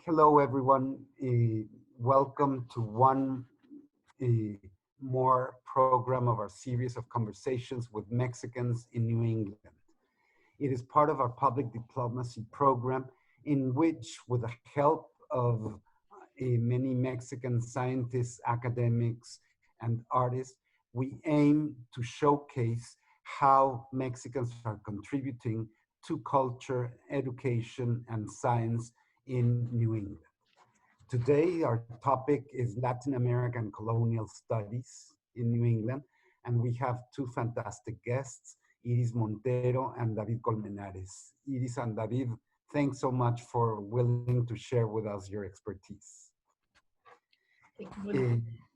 Hello, everyone. Welcome to one more program of our series of conversations with Mexicans in New England. It is part of our public diplomacy program in which, with the help of many Mexican scientists, academics, and artists, we aim to showcase how Mexicans are contributing to culture, education, and science in New England. Today, our topic is Latin American colonial studies in New England, and we have two fantastic guests, Iris Montero and David Colmenares. Iris and David, thanks so much for willing to share with us your expertise.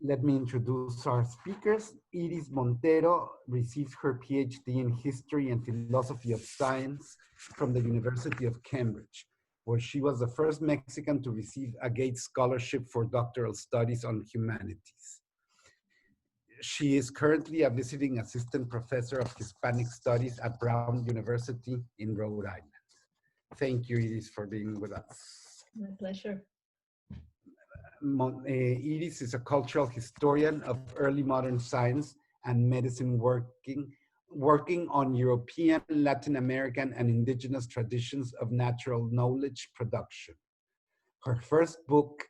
Let me introduce our speakers. Iris Montero received her PhD in History and Philosophy of Science from the University of Cambridge, where she was the first Mexican to receive a Gates Scholarship for doctoral studies on humanities. She is currently a visiting assistant professor of Hispanic Studies at Brown University in Rhode Island. Thank you, Iris, for being with us. My pleasure. Iris is a cultural historian of early modern science and medicine working on European, Latin American, and indigenous traditions of natural knowledge production. Her first book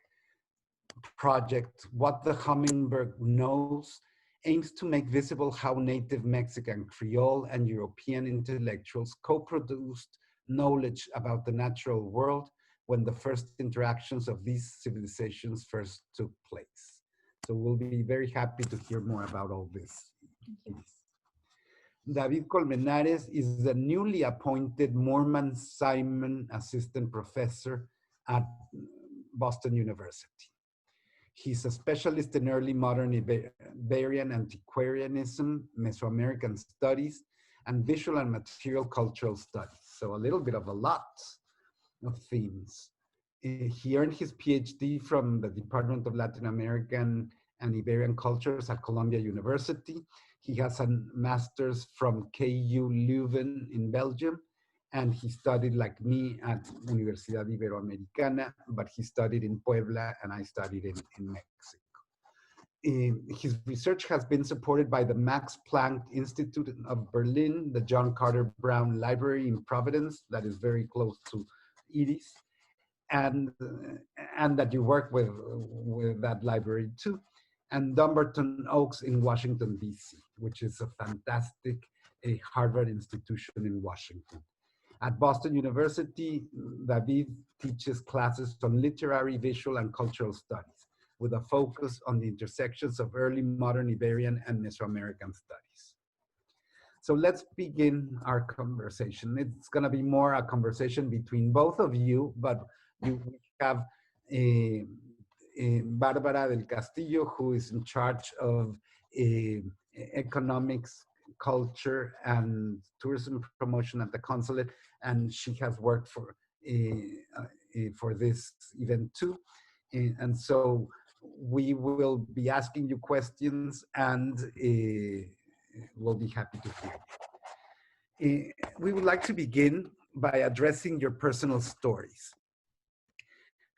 project, What the Hummingbird Knows, aims to make visible how native Mexican, Creole, and European intellectuals co-produced knowledge about the natural world when the first interactions of these civilizations first took place. So we'll be very happy to hear more about all this. David Colmenares is the newly appointed Moorman Simon Assistant Professor at Boston University. He's a specialist in early modern Iberian antiquarianism, Mesoamerican studies, and visual and material cultural studies. So a little bit of a lot of themes. He earned his PhD from the Department of Latin American and Iberian Cultures at Columbia University. He has a master's from KU Leuven in Belgium, and he studied like me at Universidad Iberoamericana, but he studied in Puebla and I studied in Mexico. His research has been supported by the Max Planck Institute of Berlin, the John Carter Brown Library in Providence, that is very close to Iris, and that you work with that library too, and Dumbarton Oaks in Washington, D.C., which is a fantastic Harvard institution in Washington. At Boston University, David teaches classes on literary, visual, and cultural studies, with a focus on the intersections of early modern Iberian and Mesoamerican studies. So let's begin our conversation. It's going to be more a conversation between both of you, but you have Barbara del Castillo, who is in charge of economics, culture, and tourism promotion at the consulate, and she has worked for this event too. And so we will be asking you questions, and we'll be happy to hear you. We would like to begin by addressing your personal stories.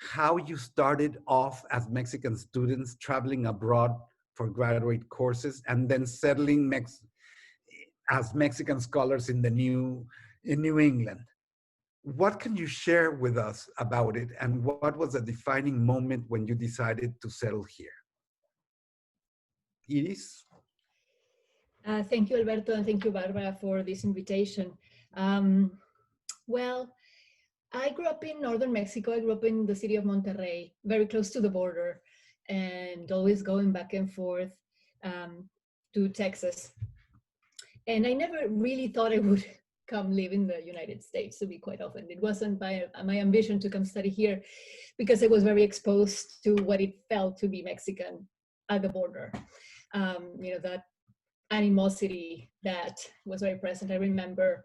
How you started off as Mexican students traveling abroad for graduate courses and then settling as Mexican scholars in New England. What can you share with us about it, and what was a defining moment when you decided to settle here? Iris? Thank you, Alberto, and thank you, Barbara, for this invitation. Well, I grew up in northern Mexico. I grew up in the city of Monterrey, very close to the border, and always going back and forth to Texas. And I never really thought I would come live in the United States, to be quite often. It wasn't my ambition to come study here, because I was very exposed to what it felt to be Mexican at the border. You know, that animosity that was very present. I remember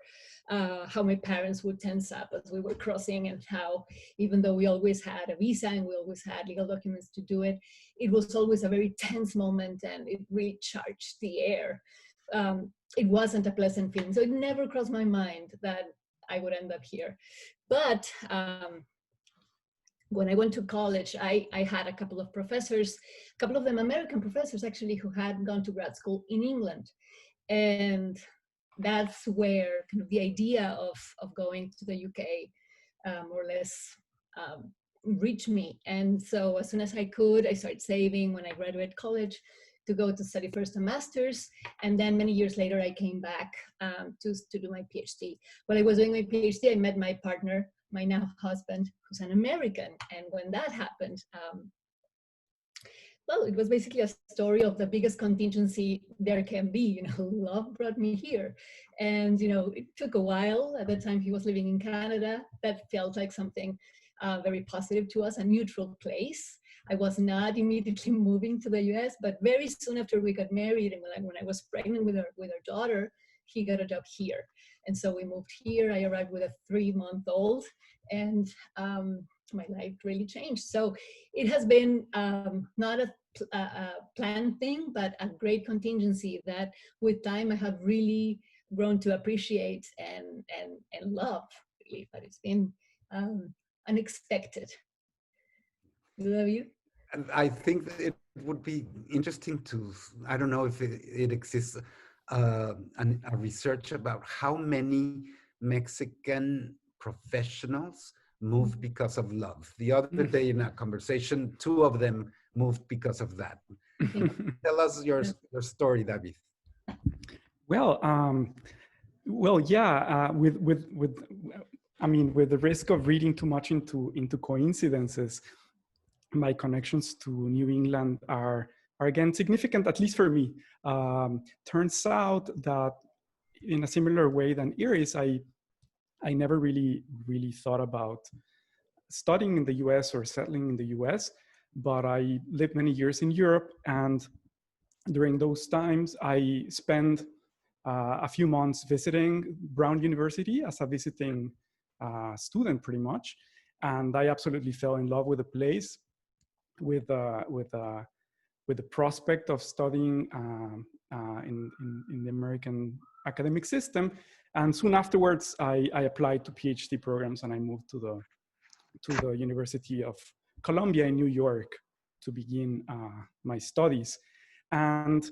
how my parents would tense up as we were crossing, and how, even though we always had a visa and we always had legal documents to do it, it was always a very tense moment, and it really charged the air. It wasn't a pleasant feeling. So it never crossed my mind that I would end up here. But when I went to college, I had a couple of professors, a couple of them American professors actually, who had gone to grad school in England. And that's where kind of the idea of going to the UK more or less reached me. And so as soon as I could, I started saving when I graduated college to go to study first a master's. And then many years later, I came back to do my PhD. While I was doing my PhD, I met my partner, my now husband, who's an American. And when that happened, well, it was basically a story of the biggest contingency there can be. You know, love brought me here. And, you know, it took a while. At the time, he was living in Canada. That felt like something very positive to us, a neutral place. I was not immediately moving to the US, but very soon after we got married and when I was pregnant with our daughter, he got a job here. And so we moved here. I arrived with a 3-month-old, and my life really changed. So it has been not a planned thing, but a great contingency that with time I have really grown to appreciate and love, really. But it's been unexpected. Love you. And I think that it would be interesting to, I don't know if it exists, a research about how many Mexican professionals moved because of love. The other day in a conversation, 2 of them moved because of that. Tell us your story, David. Well, yeah. With the risk of reading too much into coincidences, my connections to New England are again significant, at least for me. Turns out that in a similar way than Iris, I never really thought about studying in the US or settling in the US, but I lived many years in Europe, and during those times I spent a few months visiting Brown University as a visiting student, pretty much, and I absolutely fell in love with the place, with the prospect of studying in the American academic system. And soon afterwards, I applied to PhD programs, and I moved to the University of Columbia in New York to begin my studies. And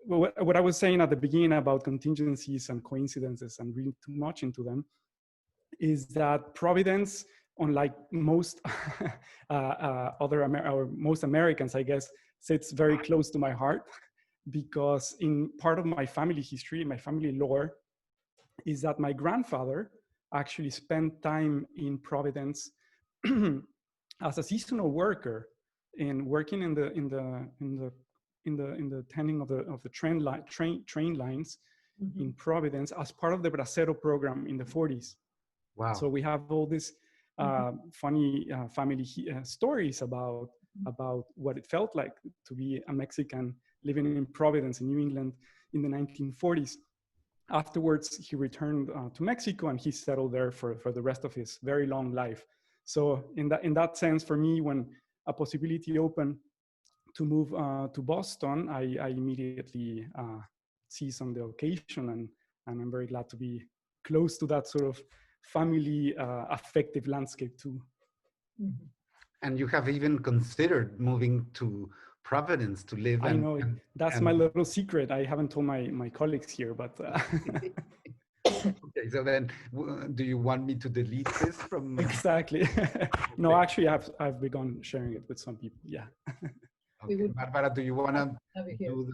what I was saying at the beginning about contingencies and coincidences and reading too much into them is that Providence, unlike most most Americans, I guess, sits very close to my heart, because in part of my family history, my family lore, is that my grandfather actually spent time in Providence as a seasonal worker, in working in the tending of the train lines in Providence as part of the Bracero program in the 40s. Wow! So we have all these funny family stories about what it felt like to be a Mexican living in Providence in New England in the 1940s. Afterwards, he returned to Mexico, and he settled there for the rest of his very long life. So in that sense, for me, when a possibility opened to move to Boston, I immediately seized on the occasion, and I'm very glad to be close to that sort of family affective landscape too. And you have even considered moving to Providence to live. I know, that's my little secret. I haven't told my colleagues here, but. Okay, so then do you want me to delete this from? Exactly. No, actually I've begun sharing it with some people, yeah. Okay, Barbara, do you want to do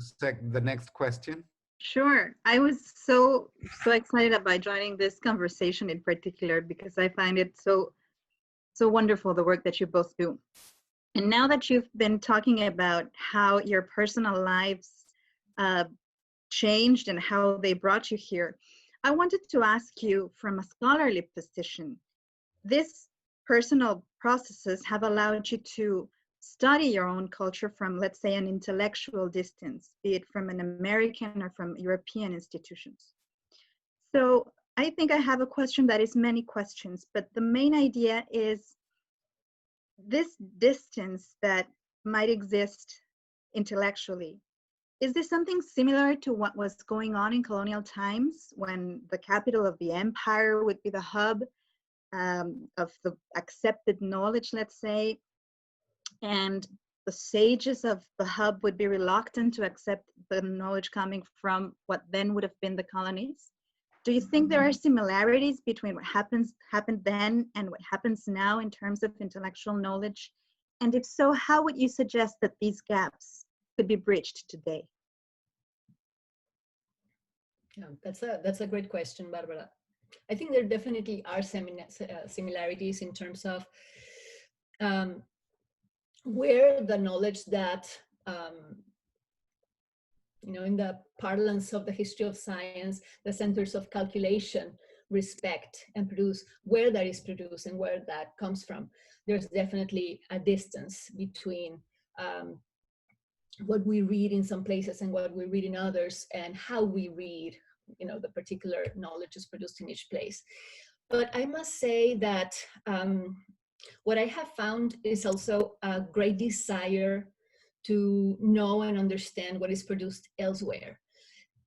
the next question? Sure. I was so excited about joining this conversation in particular, because I find it so wonderful, the work that you both do. And now that you've been talking about how your personal lives changed and how they brought you here, I wanted to ask you, from a scholarly position, these personal processes have allowed you to study your own culture from, let's say, an intellectual distance, be it from an American or from European institutions. So I think I have a question that is many questions, but the main idea is this distance that might exist intellectually. Is this something similar to what was going on in colonial times, when the capital of the empire would be the hub of the accepted knowledge, let's say, and the sages of the hub would be reluctant to accept the knowledge coming from what then would have been the colonies? Do you think there are similarities between what happened then and what happens now in terms of intellectual knowledge? And if so, how would you suggest that these gaps could be bridged today? Yeah, that's a great question, Barbara. I think there definitely are similarities in terms of where the knowledge that, in the parlance of the history of science, the centers of calculation respect and produce, where that is produced and where that comes from. There's definitely a distance between what we read in some places and what we read in others, and how we read, the particular knowledge is produced in each place. But I must say that what I have found is also a great desire to know and understand what is produced elsewhere.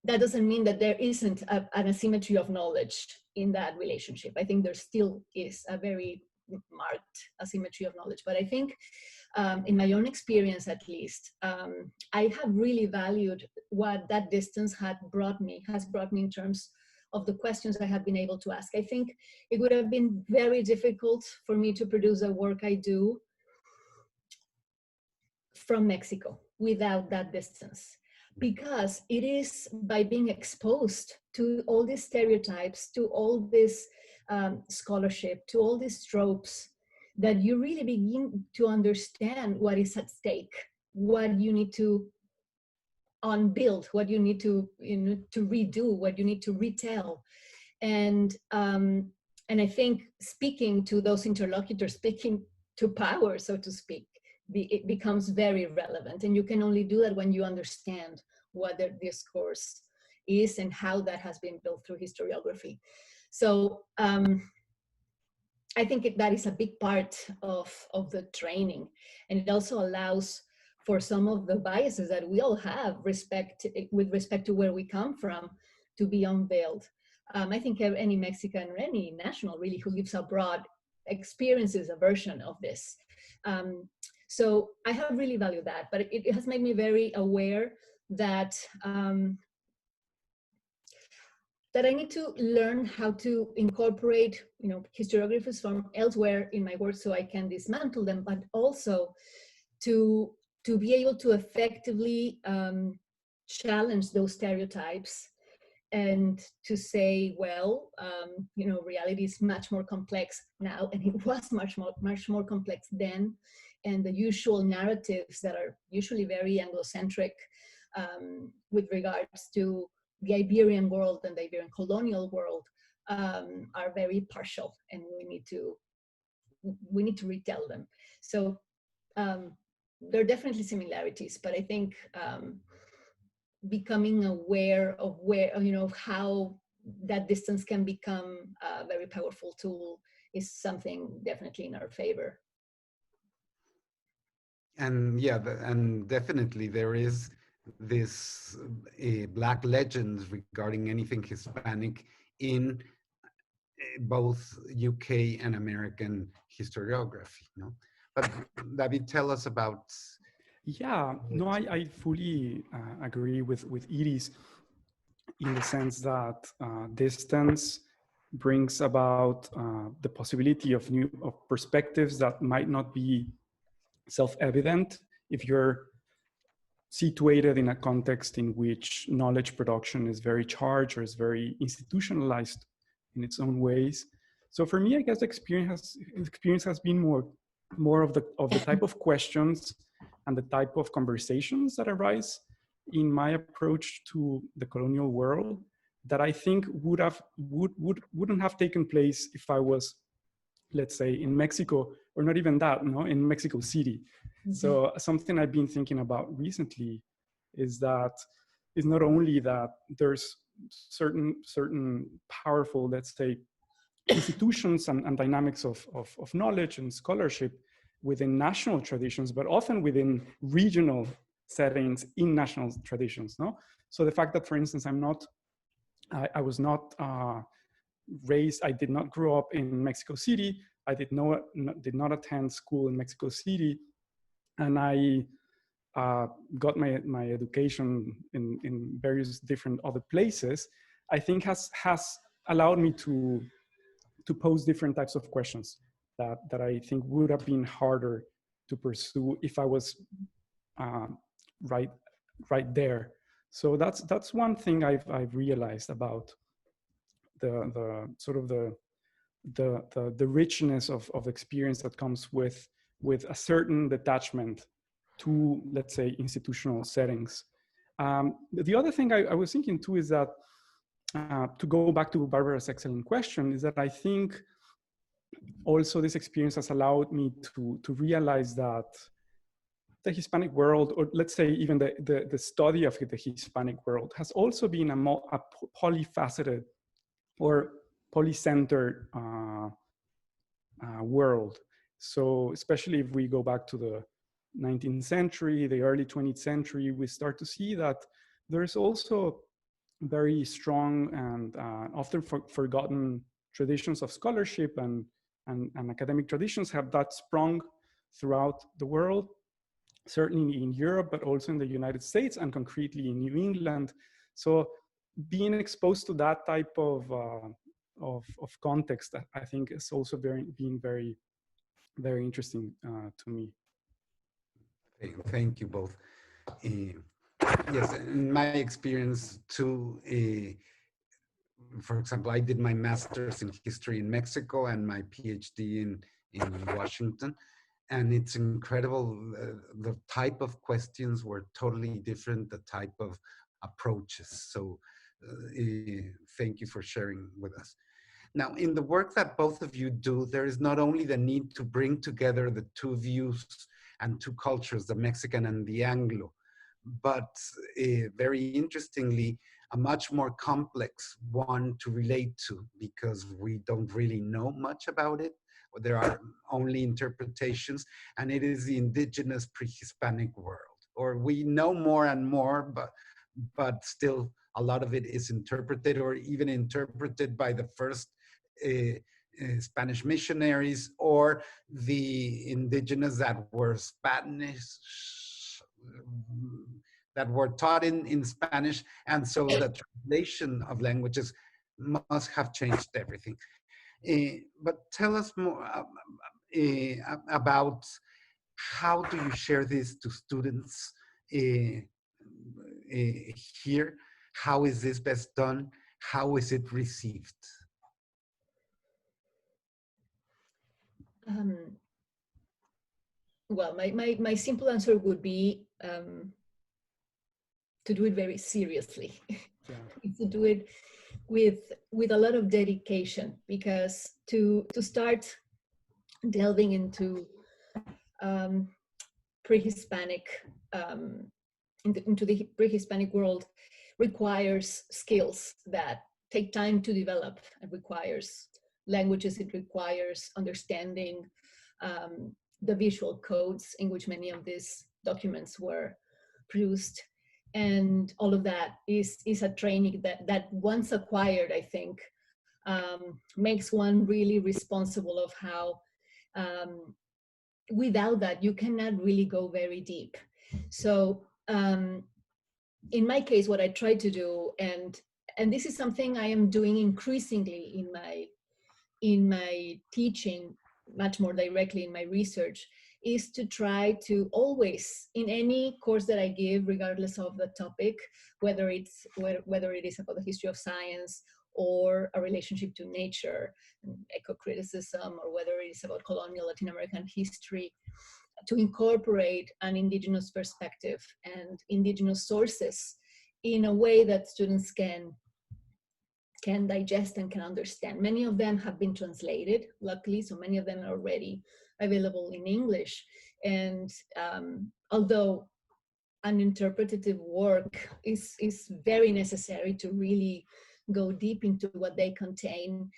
That doesn't mean that there isn't an asymmetry of knowledge in that relationship. I think there still is a very marked asymmetry of knowledge. But I think in my own experience, at least, I have really valued what that distance has brought me in terms of the questions I have been able to ask. I think it would have been very difficult for me to produce the work I do from Mexico without that distance, because it is by being exposed to all these stereotypes, to all this scholarship, to all these tropes, that you really begin to understand what is at stake, what you need to unbuild, what you need to to redo, what you need to retell. And I think speaking to those interlocutors, speaking to power, so to speak, it becomes very relevant. And you can only do that when you understand what their discourse is and how that has been built through historiography. So I think that is a big part of the training. And it also allows for some of the biases that we all have with respect to where we come from to be unveiled. I think any Mexican or any national really who lives abroad experiences a version of this. So I have really valued that, but it has made me very aware that that I need to learn how to incorporate, historiographers from elsewhere in my work so I can dismantle them, but also to be able to effectively challenge those stereotypes and to say, well, reality is much more complex now, and it was much more complex then, and the usual narratives that are usually very Anglocentric with regards to the Iberian world and the Iberian colonial world are very partial, and we need to retell them. So there are definitely similarities, but I think becoming aware of how that distance can become a very powerful tool is something definitely in our favor. And yeah, and definitely there is this Black legends regarding anything Hispanic in both UK and American historiography, But David, tell us about. Yeah, no, I fully agree with Iris in the sense that distance brings about the possibility of of perspectives that might not be self-evident if you're situated in a context in which knowledge production is very charged or is very institutionalized in its own ways. So for me, I guess experience has been more of the type of questions and the type of conversations that arise in my approach to the colonial world that I think wouldn't have taken place if I was, let's say, in Mexico, or not even that, in Mexico City. Mm-hmm. So something I've been thinking about recently is not only that there's certain powerful, let's say, institutions and dynamics of knowledge and scholarship within national traditions, but often within regional settings in national traditions. So the fact that, for instance, I was not I did not grow up in Mexico City. I did not attend school in Mexico City. And I got my education in various different other places, I think has allowed me to pose different types of questions that I think would have been harder to pursue if I was right there. So that's one thing I've realized about the sort of the richness of experience that comes with a certain detachment to, let's say, institutional settings. The other thing I was thinking too is that, to go back to Barbara's excellent question, is that I think also this experience has allowed me to realize that the Hispanic world, or let's say even the study of the Hispanic world, has also been a polyfaceted or polycentered world. So especially if we go back to the 19th century, the early 20th century, we start to see that there's also very strong and often forgotten traditions of scholarship and academic traditions that sprung throughout the world, certainly in Europe, but also in the United States and concretely in New England. So being exposed to that type of context, I think, is also been very, very interesting to me. Thank you both. Yes, in my experience too, for example, I did my master's in history in Mexico and my PhD in Washington. And it's incredible, the type of questions were totally different, the type of approaches. So thank you for sharing with us. Now, in the work that both of you do, there is not only the need to bring together the two views and two cultures, the Mexican and the Anglo, but very interestingly, a much more complex one to relate to because we don't really know much about it. There are only interpretations, and it is the indigenous pre-Hispanic world. Or we know more and more, but still a lot of it is interpreted or even interpreted by the first Spanish missionaries or the indigenous that were Spanish, that were taught in Spanish. And so the translation of languages must have changed everything. But tell us more about how do you share this to students here? How is this best done? How is it received? Well, my simple answer would be to do it very seriously. Yeah. To do it with a lot of dedication, because to start delving into pre-Hispanic, into the pre-Hispanic world requires skills that take time to develop. It requires languages, it requires understanding the visual codes in which many of these documents were produced. And all of that is a training that once acquired, I think, makes one really responsible of how, without that, you cannot really go very deep. So in my case, what I try to do, and this is something I am doing increasingly in my teaching, much more directly in my research, is to try to always, in any course that I give, regardless of the topic, whether it is about the history of science or a relationship to nature, eco-criticism, or whether it is about colonial Latin American history, to incorporate an indigenous perspective and indigenous sources in a way that students can digest and can understand. Many of them have been translated, luckily, so many of them are already available in English. And although an interpretative work is very necessary to really go deep into what they contain,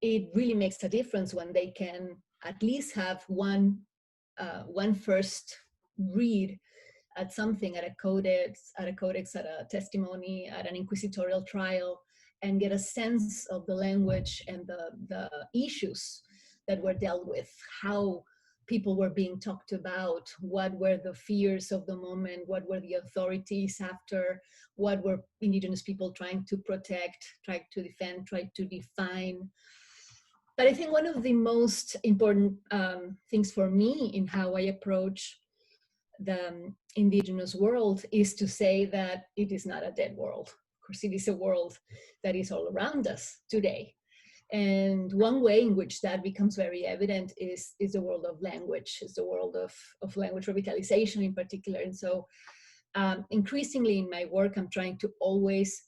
it really makes a difference when they can at least have one first read at something, at a codex, at a testimony, at an inquisitorial trial, and get a sense of the language and the issues that were dealt with, how people were being talked about, what were the fears of the moment, what were the authorities after, what were indigenous people trying to protect, trying to defend, trying to define. But I think one of the most important things for me in how I approach the indigenous world is to say that it is not a dead world. Of course, it is a world that is all around us today. And one way in which that becomes very evident is the world of language, is the world of language revitalization in particular. And so increasingly in my work, I'm trying to always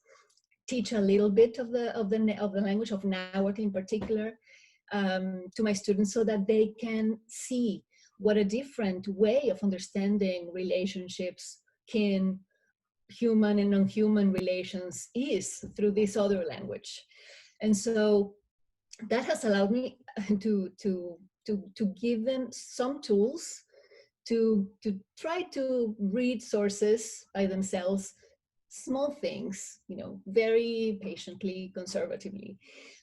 teach a little bit of the language of Nahuatl in particular to my students, so that they can see what a different way of understanding relationships, kin, human and non-human relations is through this other language. And so that has allowed me to give them some tools to try to read sources by themselves, small things, you know, very patiently, conservatively,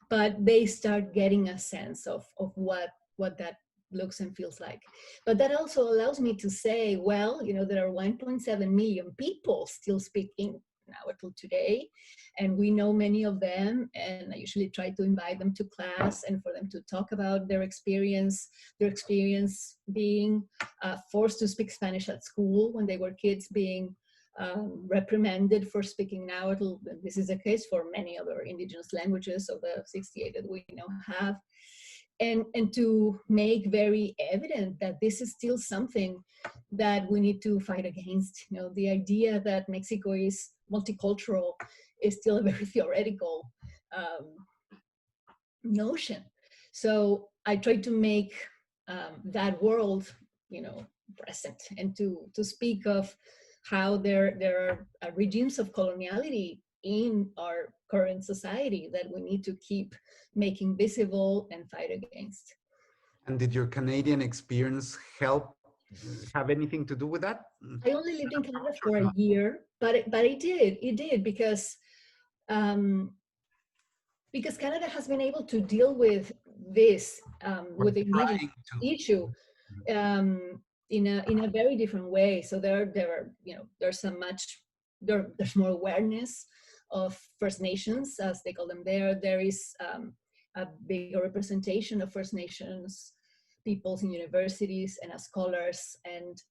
but they start getting a sense of what that looks and feels like. But that also allows me to say, well, you know, there are 1.7 million people still speaking Nahuatl today, and we know many of them, and I usually try to invite them to class and for them to talk about their experience being forced to speak Spanish at school when they were kids, being reprimanded for speaking Nahuatl. This is the case for many other indigenous languages of the 68 that we now have. And to make very evident that this is still something that we need to fight against. You know, the idea that Mexico is multicultural is still a very theoretical notion. So I try to make that world, you know, present, and to speak of how there are regimes of coloniality in our current society that we need to keep making visible and fight against. And did your Canadian experience have anything to do with that? I only lived in Canada for a year, but it did because Canada has been able to deal with this with the indigenous issue in a very different way. So there are, you know, there's more awareness of First Nations, as they call them there. There is a bigger representation of First Nations peoples in universities and as scholars. And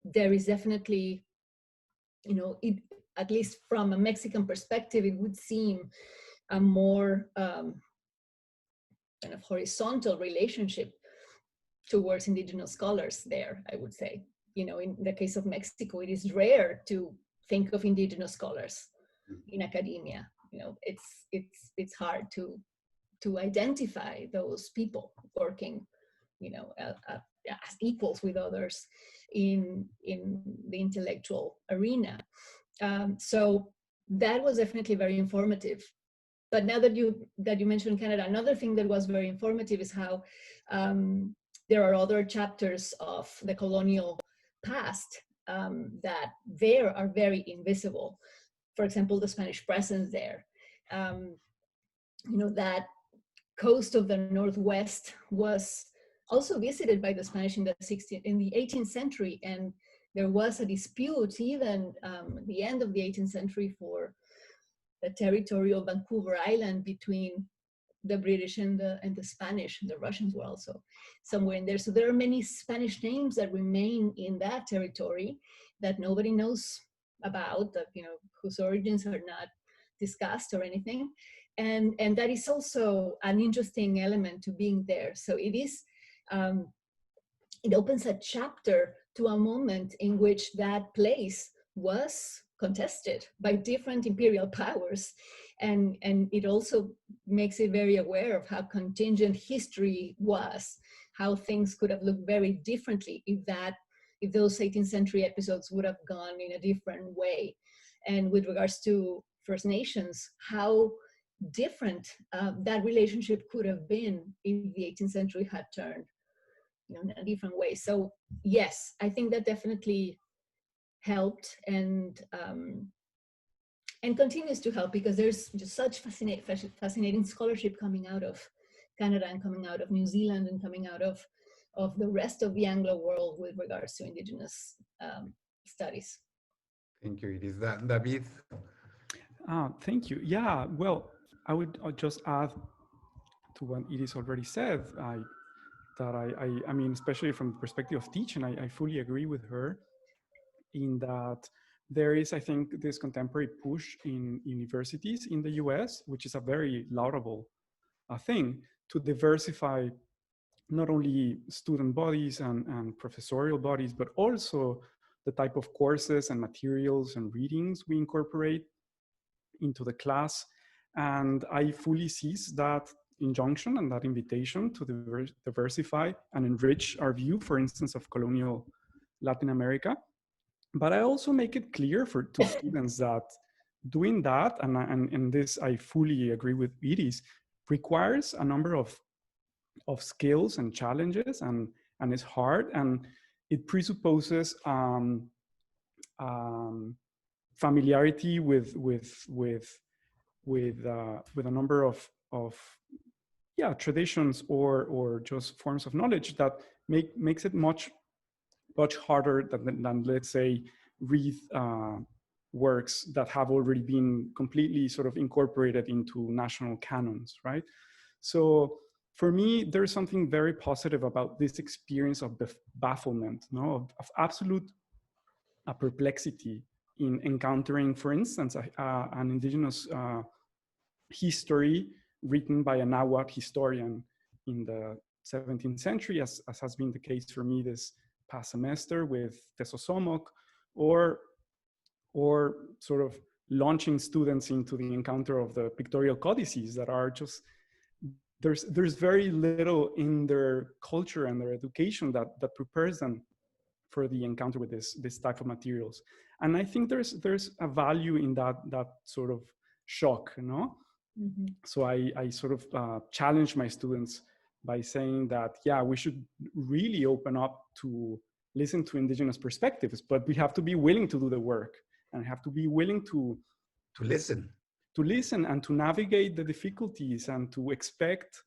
there is definitely, you know, at least from a Mexican perspective, it would seem a more kind of horizontal relationship towards indigenous scholars there, I would say. You know, in the case of Mexico, it is rare to think of indigenous scholars in academia. You know, it's hard to identify those people working, you know, as equals with others in the intellectual arena. So that was definitely very informative. But now that you mentioned Canada, another thing that was very informative is how there are other chapters of the colonial past that there are very invisible. For example, the Spanish presence there. You know, that coast of the Northwest was also visited by the Spanish in the 18th century, and there was a dispute even at the end of the 18th century for the territory of Vancouver Island between the British and the Spanish. The Russians were also somewhere in there. So there are many Spanish names that remain in that territory that nobody knows about, that, you know, whose origins are not discussed or anything. And that is also an interesting element to being there. So it is, it opens a chapter to a moment in which that place was contested by different imperial powers. And it also makes it very aware of how contingent history was, how things could have looked very differently if those 18th century episodes would have gone in a different way. And with regards to First Nations, how different that relationship could have been if the 18th century had turned, you know, in a different way. So yes, I think that definitely helped, and and continues to help because there's just such fascinating scholarship coming out of Canada and coming out of New Zealand and coming out of the rest of the Anglo world with regards to indigenous studies. Thank you, Iris. David? Thank you. Yeah, well, I'll just add to what Iris already said, I mean, especially from the perspective of teaching, I fully agree with her in that there is, I think, this contemporary push in universities in the US, which is a very laudable thing, to diversify not only student bodies and professorial bodies, but also the type of courses and materials and readings we incorporate into the class. And I fully seize that injunction and that invitation to diversify and enrich our view, for instance, of colonial Latin America. But I also make it clear to students that doing that, and this I fully agree with Iris, requires a number of skills and challenges, and it's hard, and it presupposes familiarity with a number of traditions or just forms of knowledge that makes it much harder than let's say read works that have already been completely sort of incorporated into national canons, right? So for me, there's something very positive about this experience of bafflement, no, of absolute perplexity in encountering, for instance, an indigenous history written by a Nahuatl historian in the 17th century, as has been the case for me this past semester with Tesosomok, or sort of launching students into the encounter of the pictorial codices that are just, there's very little in their culture and their education that prepares them for the encounter with this type of materials. And I think there's a value in that sort of shock, you know? Mm-hmm. So I sort of challenge my students by saying that, yeah, we should really open up to listen to indigenous perspectives, but we have to be willing to do the work and have to be willing to listen and to navigate the difficulties and to expect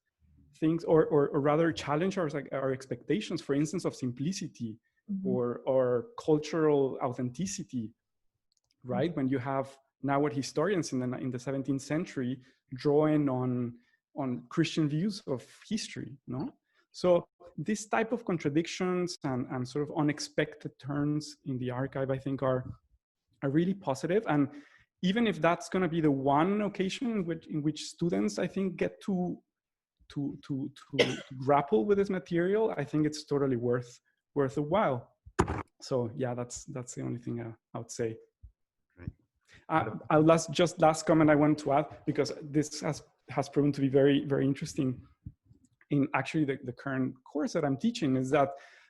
things, or rather challenge our expectations, for instance, of simplicity, mm-hmm. or cultural authenticity, right? Mm-hmm. When you have Nahuatl historians in the 17th century drawing on Christian views of history, no? So this type of contradictions and sort of unexpected turns in the archive, I think, are really positive. And even if that's going to be the one occasion in which students, I think, get to grapple with this material, I think it's totally worth a while. So yeah, that's the only thing I would say. Right. Last comment I want to add, because this has proven to be very, very interesting in actually the current course that I'm teaching, is that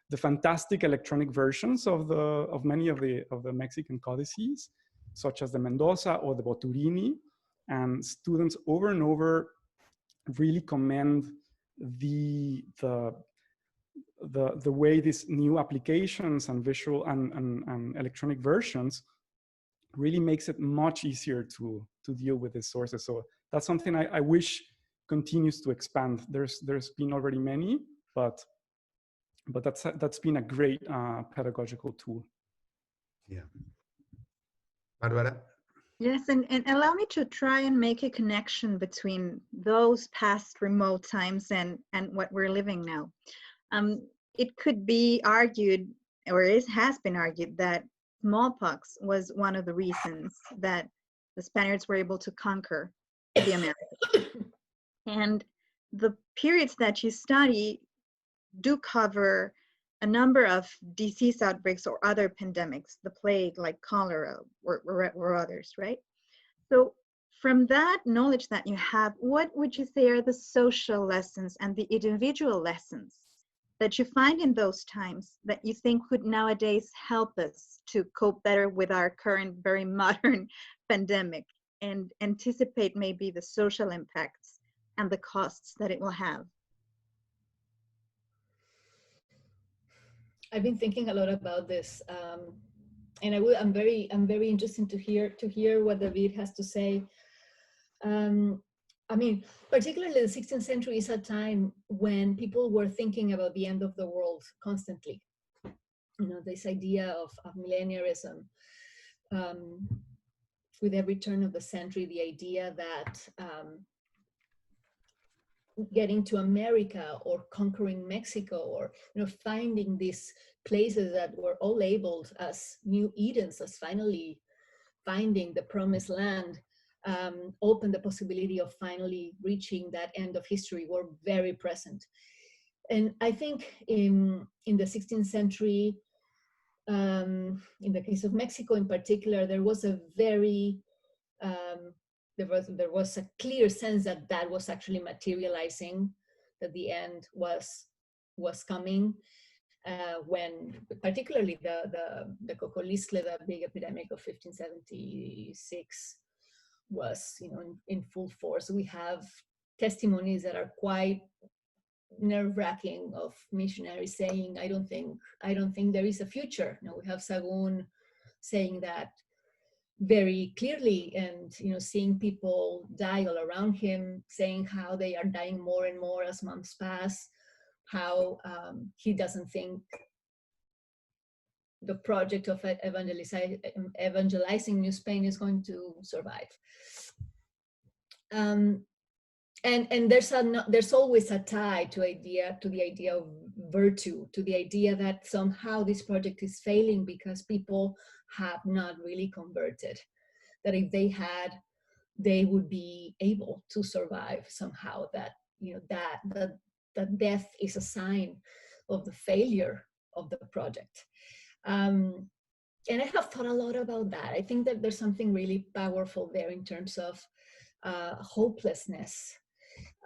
the fantastic electronic versions of many of the Mexican codices, such as the Mendoza or the Boturini, and students over and over really commend the way these new applications and visual and electronic versions really makes it much easier to deal with these sources. So that's something I wish continues to expand. There's been already many, but that's been a great pedagogical tool. Yeah. Barbara? Yes, and allow me to try and make a connection between those past remote times and what we're living now. It could be argued, or has been argued, that smallpox was one of the reasons that the Spaniards were able to conquer the Americas. And the periods that you study do cover a number of disease outbreaks or other pandemics, the plague, like cholera, or others, right? So from that knowledge that you have, what would you say are the social lessons and the individual lessons that you find in those times that you think could nowadays help us to cope better with our current very modern pandemic and anticipate maybe the social impacts and the costs that it will have? I've been thinking a lot about this. and I'm very interested to hear what David has to say. I mean, particularly the 16th century is a time when people were thinking about the end of the world constantly. You know, this idea of millenniarism. With every turn of the century, the idea that getting to America or conquering Mexico, or finding these places that were all labeled as new Edens, as finally finding the promised land, opened the possibility of finally reaching that end of history, were very present. And I think in the 16th century, in the case of Mexico in particular, there was a very there was a clear sense that that was actually materializing, that the end was coming, when particularly the Cocolistle, the big epidemic of 1576, was in full force. We have testimonies that are quite nerve-wracking of missionaries saying, I don't think there is a future. We have Sagún saying that very clearly, and seeing people die all around him, saying how they are dying more and more as months pass, how he doesn't think the project of evangelizing New Spain is going to survive. And there's always a tie to the idea of virtue, to the idea that somehow this project is failing because people have not really converted, that if they had, they would be able to survive somehow, that that death is a sign of the failure of the project. And I have thought a lot about that. I think that there's something really powerful there in terms of hopelessness.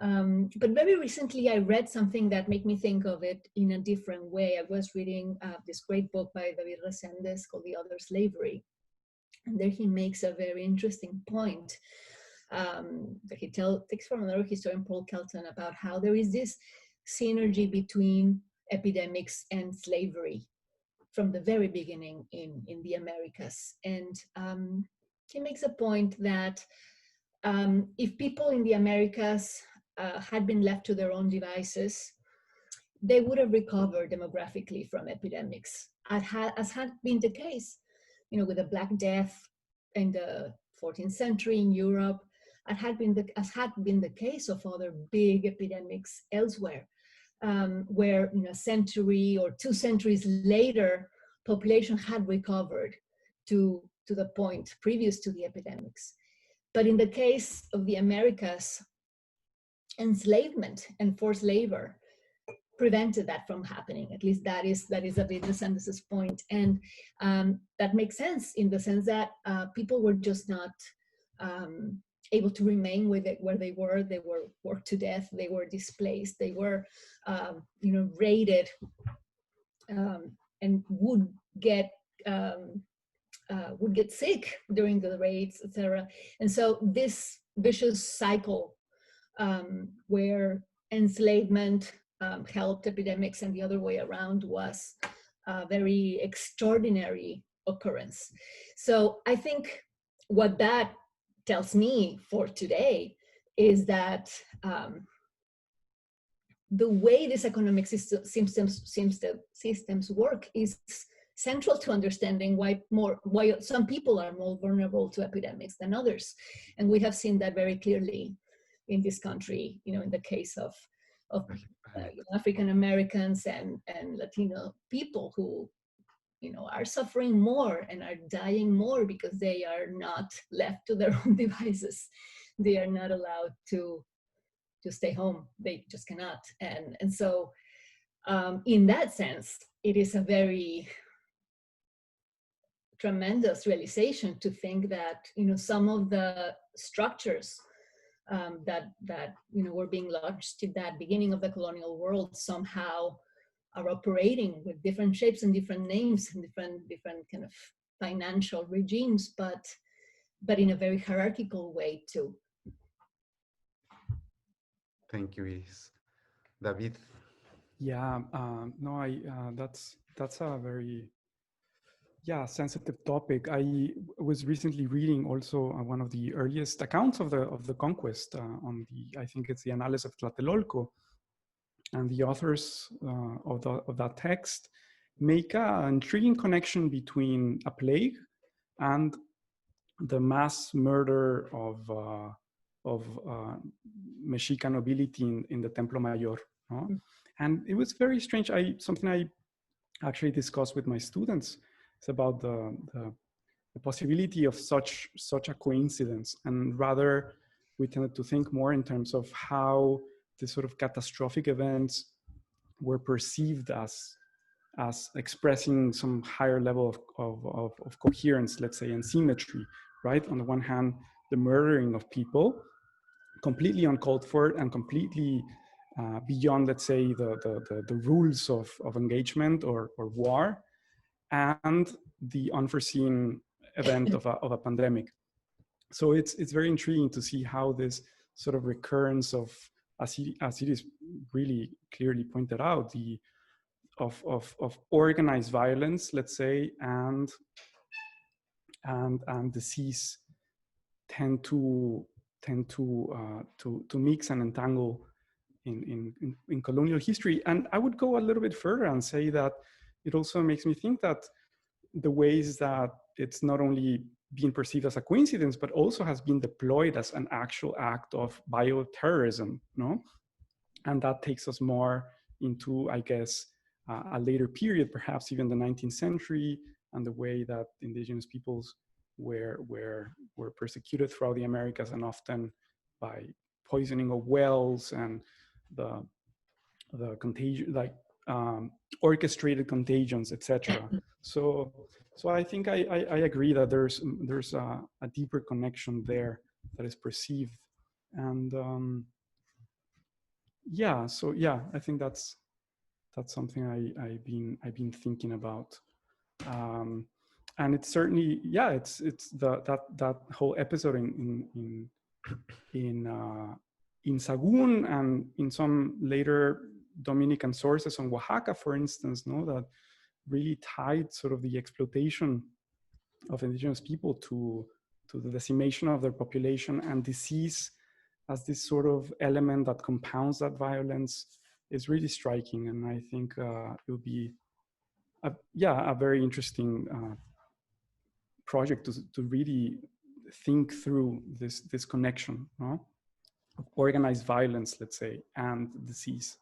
But very recently I read something that made me think of it in a different way. I was reading this great book by David Reséndez called The Other Slavery. And there he makes a very interesting point that he takes from another historian, Paul Kelton, about how there is this synergy between epidemics and slavery from the very beginning in the Americas. And he makes a point that if people in the Americas had been left to their own devices, they would have recovered demographically from epidemics, as had been the case, with the Black Death in the 14th century in Europe, as had been the case of other big epidemics elsewhere, where a century or 2 centuries later, population had recovered to the point previous to the epidemics. But in the case of the Americas, enslavement and forced labor prevented that from happening. At least that is David Reséndez's point. And that makes sense in the sense that people were just not able to remain with it where they were. They were worked to death. They were displaced. They were, raided, and would get sick during the raids, etc. And so this vicious cycle where enslavement helped epidemics and the other way around was a very extraordinary occurrence. So I think what that tells me for today is that the way these economic systems work is central to understanding why some people are more vulnerable to epidemics than others. And we have seen that very clearly in this country, in the case of African Americans and Latino people who, are suffering more and are dying more because they are not left to their own devices. They are not allowed to stay home. They just cannot. And so in that sense, it is a very tremendous realization to think that, some of the structures that were being launched at that beginning of the colonial world somehow are operating with different shapes and different names and different kind of financial regimes, but in a very hierarchical way too. Thank you, Iris. David? Yeah, no, that's a very Yeah, sensitive topic. I was recently reading also one of the earliest accounts of the conquest on the, I think it's the Annales of Tlatelolco, and the authors of that text make an intriguing connection between a plague and the mass murder of Mexica nobility in the Templo Mayor. No? And it was very strange. Something I actually discussed with my students. It's about the possibility of such a coincidence, and rather we tended to think more in terms of how the sort of catastrophic events were perceived as expressing some higher level of coherence, let's say, and symmetry, right? On the one hand, the murdering of people, completely uncalled for and completely beyond, let's say, the rules of engagement or war, and the unforeseen event of a pandemic. So it's very intriguing to see how this sort of recurrence of, as it is really clearly pointed out, of organized violence, let's say, and disease tend to mix and entangle in colonial history. And I would go a little bit further and say that it also makes me think that the ways that it's not only being perceived as a coincidence, but also has been deployed as an actual act of bioterrorism, no? And that takes us more into, I guess, a later period, perhaps even the 19th century, and the way that indigenous peoples were persecuted throughout the Americas, and often by poisoning of wells and the contagion, like orchestrated contagions, etc. So I think I agree that there's a deeper connection there that is perceived, and yeah. So yeah, I think that's something I've been thinking about, and it's certainly, yeah, it's that whole episode in Sahagún, and in some later Dominican sources on Oaxaca, for instance, no, that really tied sort of the exploitation of indigenous people to the decimation of their population, and disease as this sort of element that compounds that violence is really striking. And I think it will be a very interesting project to really think through this connection, no? Of organized violence, let's say, and disease.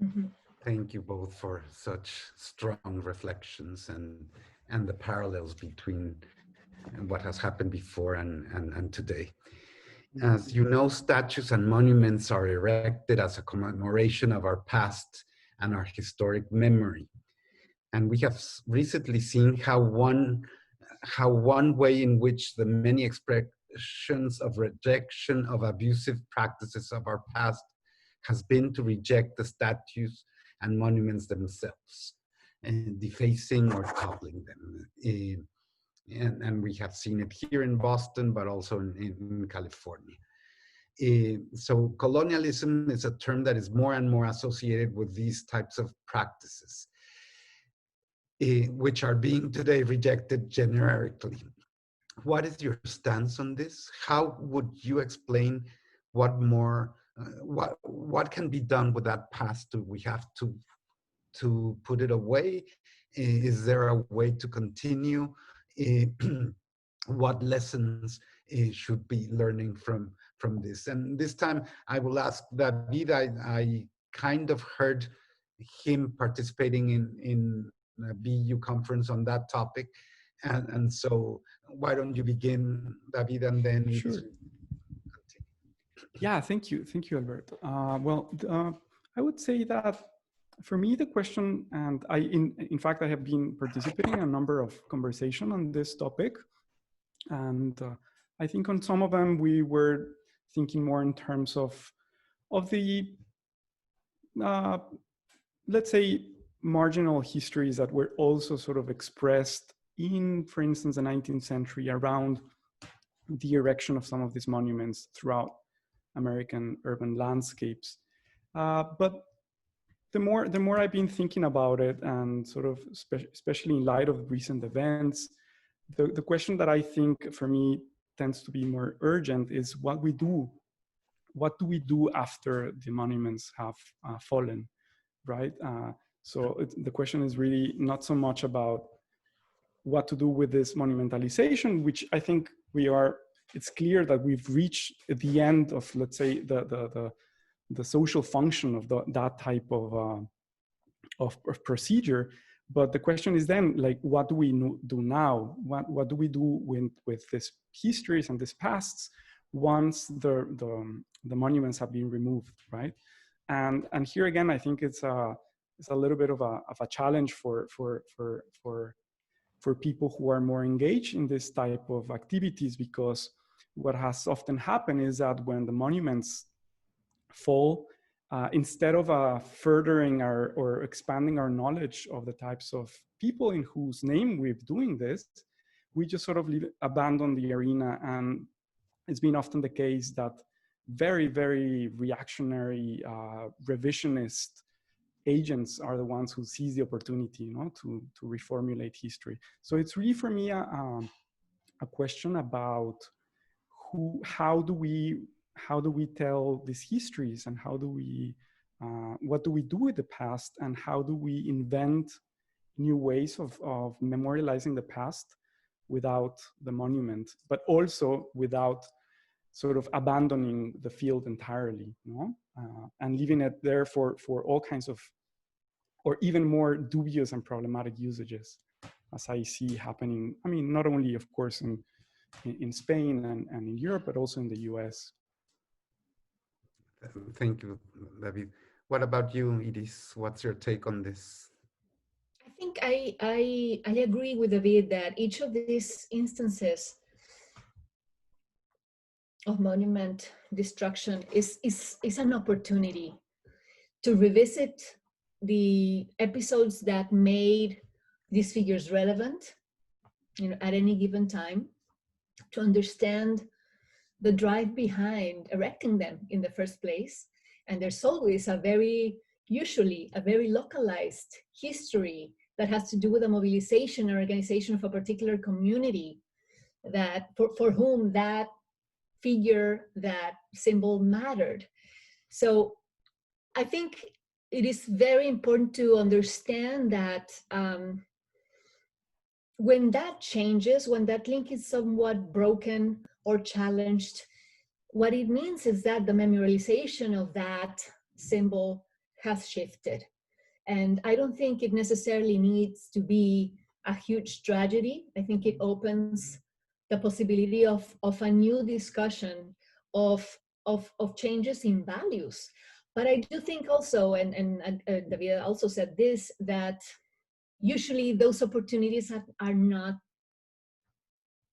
Mm-hmm. Thank you both for such strong reflections and the parallels between what has happened before and today. As you know, statues and monuments are erected as a commemoration of our past and our historic memory. And we have recently seen how one way in which the many expressions of rejection of abusive practices of our past has been to reject the statues and monuments themselves, and defacing or toppling them. And we have seen it here in Boston, but also in California. So colonialism is a term that is more and more associated with these types of practices, which are being today rejected generically. What is your stance on this? How would you explain what can be done with that past? Do we have to put it away? Is there a way to continue? What lessons should be learning from this? And this time I will ask David. I kind of heard him participating in a BU conference on that topic. And so why don't you begin, David, and then sure. Yeah, thank you, Alberto. I would say that for me, the question, and in fact, I have been participating in a number of conversations on this topic, and I think on some of them we were thinking more in terms of the let's say marginal histories that were also sort of expressed in, for instance, the 19th century around the erection of some of these monuments throughout American urban landscapes. But the more I've been thinking about it, and sort of especially in light of recent events, the question that I think for me tends to be more urgent is what do we do after the monuments have fallen, right? So the question is really not so much about what to do with this monumentalization, which I think it's clear that we've reached the end of, let's say, the social function of that type of procedure. But the question is then, like, what do we do now? What do we do with these histories and these pasts once the monuments have been removed, right? And here again, I think it's a little bit of a challenge for people who are more engaged in this type of activities, because what has often happened is that when the monuments fall, instead of furthering or expanding our knowledge of the types of people in whose name we're doing this, we just sort of abandon the arena. And it's been often the case that very, very reactionary, revisionist agents are the ones who seize the opportunity, you know, to reformulate history. So it's really for me a question about how do we tell these histories, and how do we what do we do with the past, and how do we invent new ways of memorializing the past without the monument, but also without sort of abandoning the field entirely, you know, and leaving it there for all kinds of, or even more dubious and problematic usages, as I see happening. I mean, not only, of course, in Spain and in Europe, but also in the US. Thank you, David. What about you, Iris? What's your take on this? I think I agree with David that each of these instances of monument destruction is an opportunity to revisit the episodes that made these figures relevant, you know, at any given time, to understand the drive behind erecting them in the first place. And there's always usually a very localized history that has to do with the mobilization or organization of a particular community that for whom that figure, that symbol mattered. So I think it is very important to understand that when that changes, when that link is somewhat broken or challenged, what it means is that the memorialization of that symbol has shifted. And I don't think it necessarily needs to be a huge tragedy. I think it opens the possibility of a new discussion of changes in values. But I do think also, and David also said this, that usually those opportunities are not,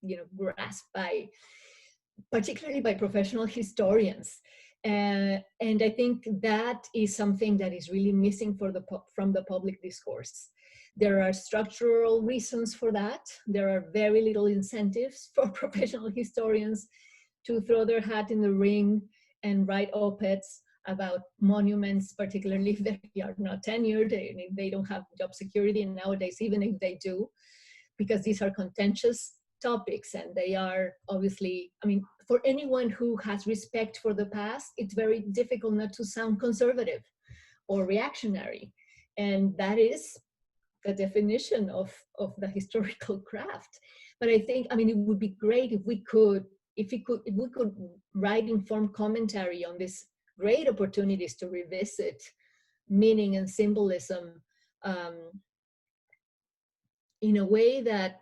you know, grasped particularly by professional historians. And I think that is something that is really missing from the public discourse. There are structural reasons for that. There are very little incentives for professional historians to throw their hat in the ring and write op-eds about monuments, particularly if they are not tenured, they don't have job security, and nowadays, even if they do, because these are contentious topics, and they are obviously, I mean, for anyone who has respect for the past, it's very difficult not to sound conservative or reactionary. And that is the definition of the historical craft. But I think, I mean, it would be great if we could write informed commentary on these great opportunities to revisit meaning and symbolism in a way that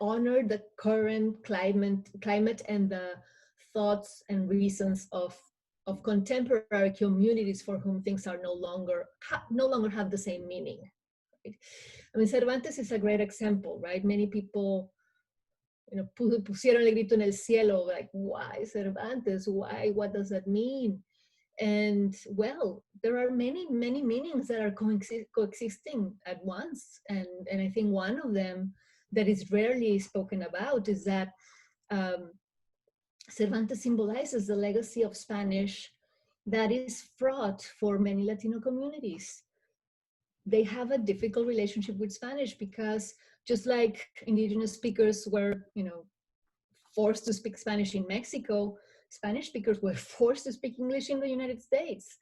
honor the current climate and the thoughts and reasons of contemporary communities for whom things are no longer have the same meaning. Right? I mean, Cervantes is a great example, right? Many people, you know, pusieron el grito en el cielo, like, why Cervantes? Why? What does that mean? And well, there are many meanings that are coexisting at once. And I think one of them that is rarely spoken about is that Cervantes symbolizes the legacy of Spanish that is fraught for many Latino communities. They have a difficult relationship with Spanish because just like indigenous speakers were, forced to speak Spanish in Mexico, Spanish speakers were forced to speak English in the United States.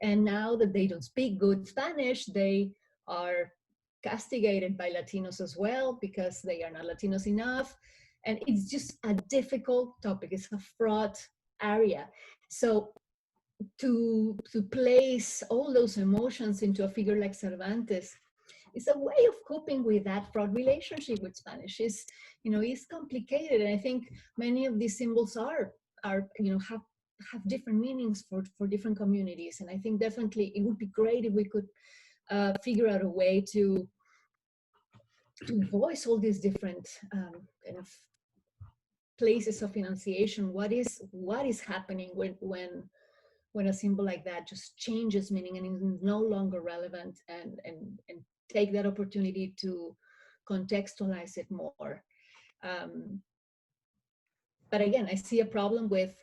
And now that they don't speak good Spanish, they are castigated by Latinos as well because they are not Latinos enough. And it's just a difficult topic. It's a fraught area. So to place all those emotions into a figure like Cervantes is a way of coping with that fraught relationship with Spanish. Is complicated, and I think many of these symbols have different meanings for different communities. And I think definitely it would be great if we could figure out a way to voice all these different kind of places of enunciation. What is happening when a symbol like that just changes meaning and is no longer relevant, and take that opportunity to contextualize it more. But again, I see a problem with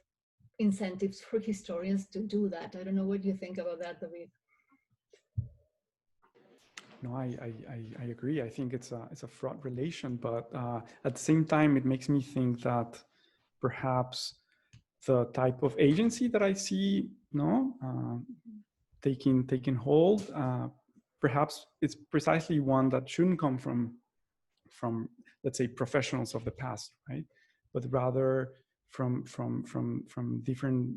incentives for historians to do that. I don't know what you think about that, David. No, I agree. I think it's a fraught relation, but at the same time, it makes me think that perhaps the type of agency that I see, taking hold, perhaps it's precisely one that shouldn't come from let's say professionals of the past, right? But rather from different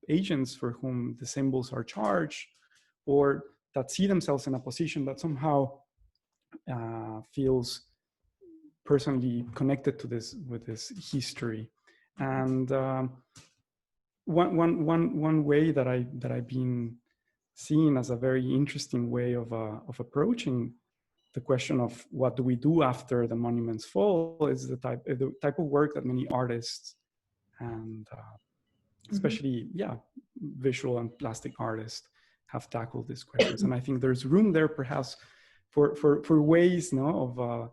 agents for whom the symbols are charged, or that see themselves in a position that somehow feels personally connected to this with this history. And one way that I've been seeing as a very interesting way of approaching the question of what do we do after the monuments fall is the type of work that many artists and especially visual and plastic artists have tackled these questions. And I think there's room there perhaps for ways of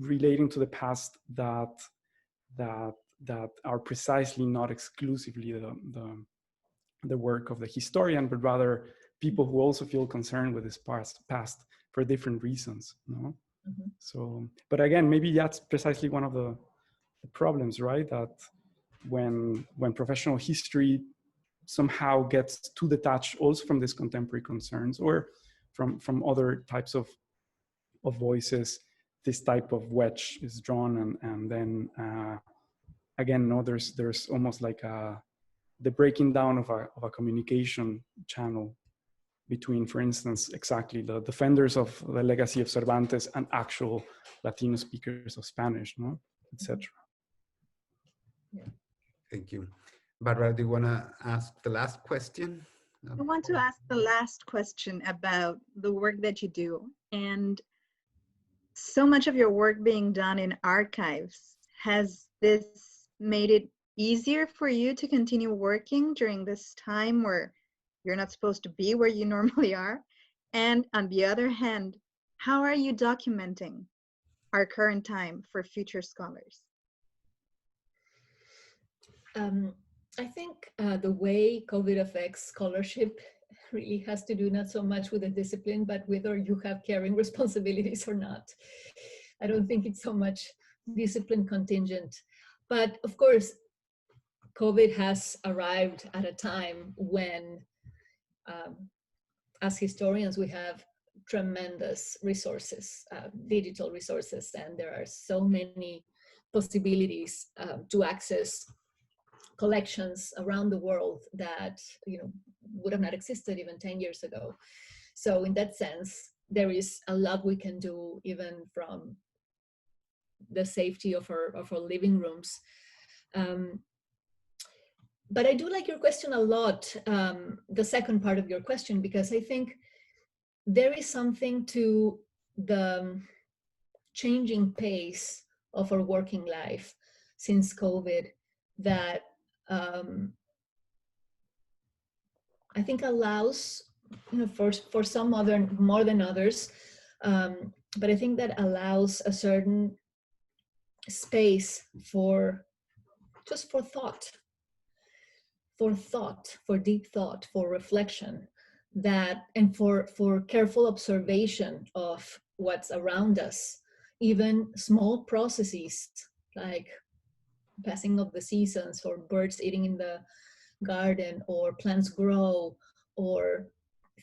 relating to the past that are precisely not exclusively the work of the historian, but rather people who also feel concerned with this past for different reasons. So, but again, maybe that's precisely one of the problems, right? That when professional history somehow gets too detached also from these contemporary concerns or from other types of voices, this type of wedge is drawn, and then again, there's almost like the breaking down of a communication channel between, for instance, exactly the defenders of the legacy of Cervantes and actual Latino speakers of Spanish, etc. Yeah. Thank you. Barbara, do you want to ask the last question? I want to ask the last question about the work that you do. And so much of your work being done in archives, has this made it easier for you to continue working during this time where you're not supposed to be where you normally are? And on the other hand, how are you documenting our current time for future scholars? I think the way COVID affects scholarship really has to do not so much with the discipline, but whether you have caring responsibilities or not. I don't think it's so much discipline contingent. But of course, COVID has arrived at a time when, as historians, we have tremendous resources, digital resources, and there are so many possibilities to access collections around the world that would have not existed even 10 years ago. So in that sense, there is a lot we can do even from the safety of our living rooms. But I do like your question a lot, the second part of your question, because I think there is something to the changing pace of our working life since COVID that I think allows, for some more than others, but I think that allows a certain space for thought, thought, for deep thought, for reflection, and for careful observation of what's around us, even small processes like passing of the seasons, or birds eating in the garden, or plants grow, or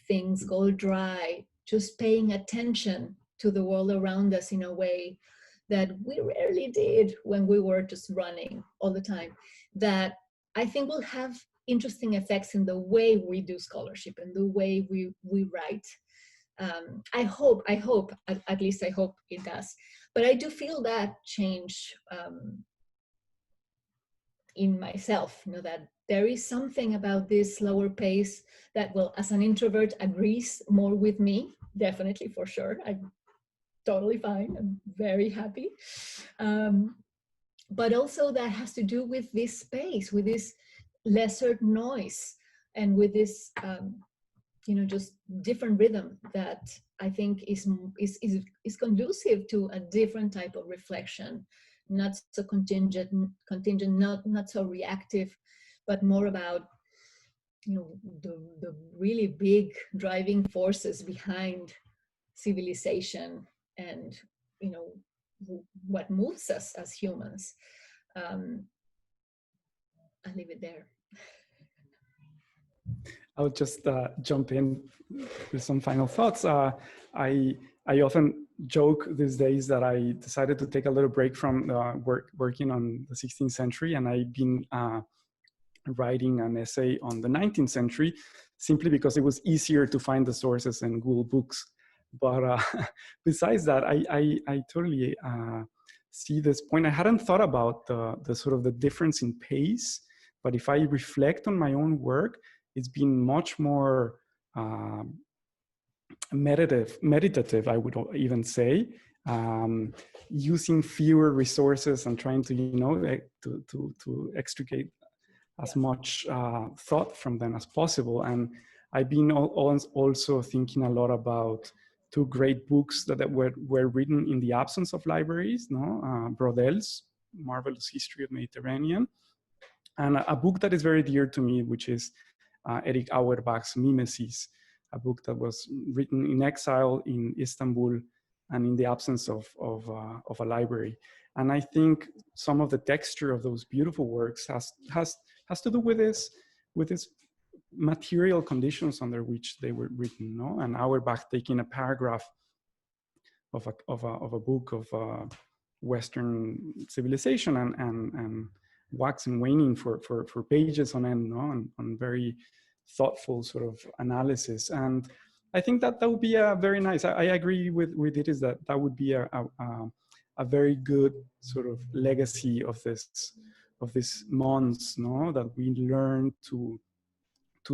things go dry, just paying attention to the world around us in a way that we rarely did when we were just running all the time, that I think will have interesting effects in the way we do scholarship and the way we write. I hope, at least I hope it does. But I do feel that change in myself, that there is something about this slower pace that, well, as an introvert, agrees more with me, definitely, for sure. I'm totally fine, I'm very happy. But also that has to do with this space, with this lesser noise, and with this, just different rhythm that I think is conducive to a different type of reflection, not so contingent, not so reactive, but more about, the really big driving forces behind civilization and, what moves us as humans. I'll leave it there. I'll just jump in with some final thoughts. I often joke these days that I decided to take a little break from working on the 16th century, and I've been writing an essay on the 19th century simply because it was easier to find the sources in Google Books. But besides that, I totally see this point. I hadn't thought about the sort of the difference in pace, but if I reflect on my own work, it's been much more meditative, I would even say, using fewer resources and trying to, to extricate as much thought from them as possible. And I've been also thinking a lot about two great books that were written in the absence of libraries, Brodel's Marvelous History of Mediterranean, and a book that is very dear to me, which is Erich Auerbach's Mimesis, a book that was written in exile in Istanbul and in the absence of a library. And I think some of the texture of those beautiful works has to do with this material conditions under which they were written, And Auerbach taking a paragraph of a book of Western civilization and wax and waning for pages on end, on very thoughtful sort of analysis. And I think that would be a very nice, I agree with it, is that would be a very good sort of legacy of this months, that we learn to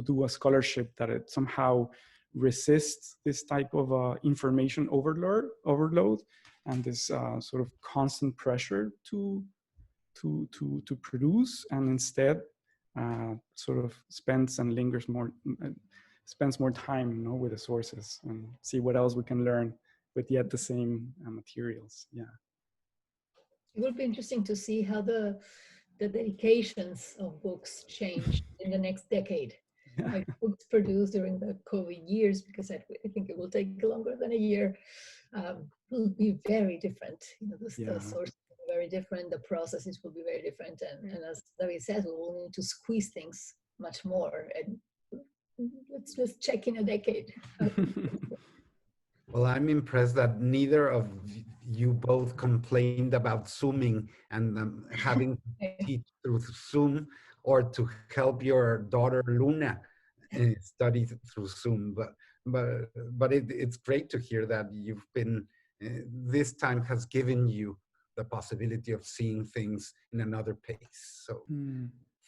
do a scholarship that it somehow resists this type of information overload and this sort of constant pressure to produce, and instead sort of spends more time, with the sources and see what else we can learn with yet the same materials. Yeah. It will be interesting to see how the dedications of books change in the next decade. Yeah. Like books produced during the COVID years, because I think it will take longer than a year, will be very different. The sources will be very different, the processes will be very different, and as David says, we will need to squeeze things much more. And let's just check in a decade. Well, I'm impressed that neither of you both complained about Zooming and having to teach through Zoom, or to help your daughter Luna study through Zoom. But it's great to hear that you've been, this time has given you the possibility of seeing things in another pace. So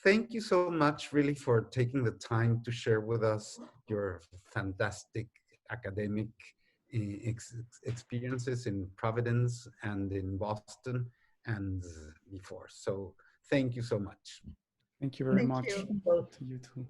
thank you so much, really, for taking the time to share with us your fantastic academic experiences in Providence and in Boston and before. So thank you so much. Thank you very much. You. To you too.